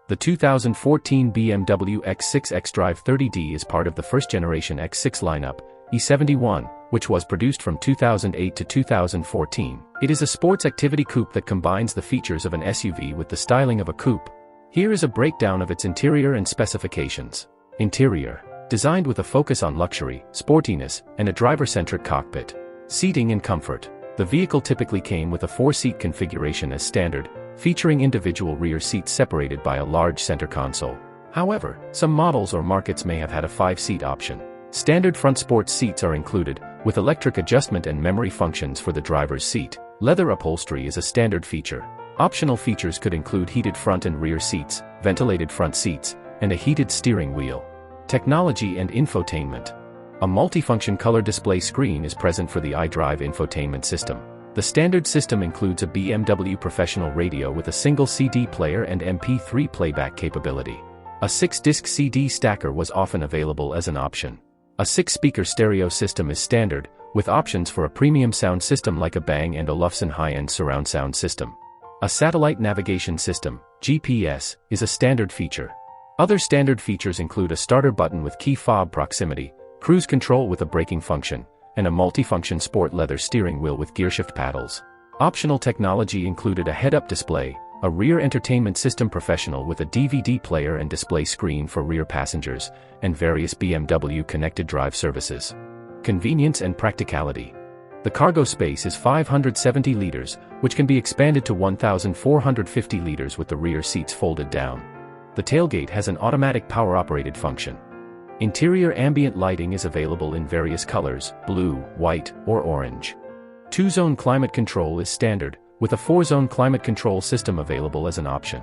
The 2014 BMW X6 xDrive 30D is part of the first-generation X6 lineup, E71, which was produced from 2008 to 2014. It is a sports activity coupe that combines the features of an SUV with the styling of a coupe. Here is a breakdown of its interior and specifications. Interior. Designed with a focus on luxury, sportiness, and a driver-centric cockpit. Seating and comfort. The vehicle typically came with a 4-seat configuration as standard, featuring individual rear seats separated by a large center console. However, some models or markets may have had a 5-seat option. Standard front sports seats are included, with electric adjustment and memory functions for the driver's seat. Leather upholstery is a standard feature. Optional features could include heated front and rear seats, ventilated front seats, and a heated steering wheel. Technology and infotainment. A multifunction color display screen is present for the iDrive infotainment system. The standard system includes a BMW professional radio with a single CD player and MP3 playback capability. A 6-disc CD stacker was often available as an option. A 6-speaker stereo system is standard, with options for a premium sound system like a Bang & Olufsen high-end surround sound system. A satellite navigation system, GPS, is a standard feature. Other standard features include a starter button with key fob proximity, cruise control with a braking function, and a multifunction sport leather steering wheel with gearshift paddles. Optional technology included a head-up display, a rear entertainment system professional with a DVD player and display screen for rear passengers, and various BMW connected drive services. Convenience and practicality. The cargo space is 570 liters, which can be expanded to 1,450 liters with the rear seats folded down. The tailgate has an automatic power-operated function. Interior ambient lighting is available in various colors, blue, white, or orange. 2-zone climate control is standard, with a 4-zone climate control system available as an option.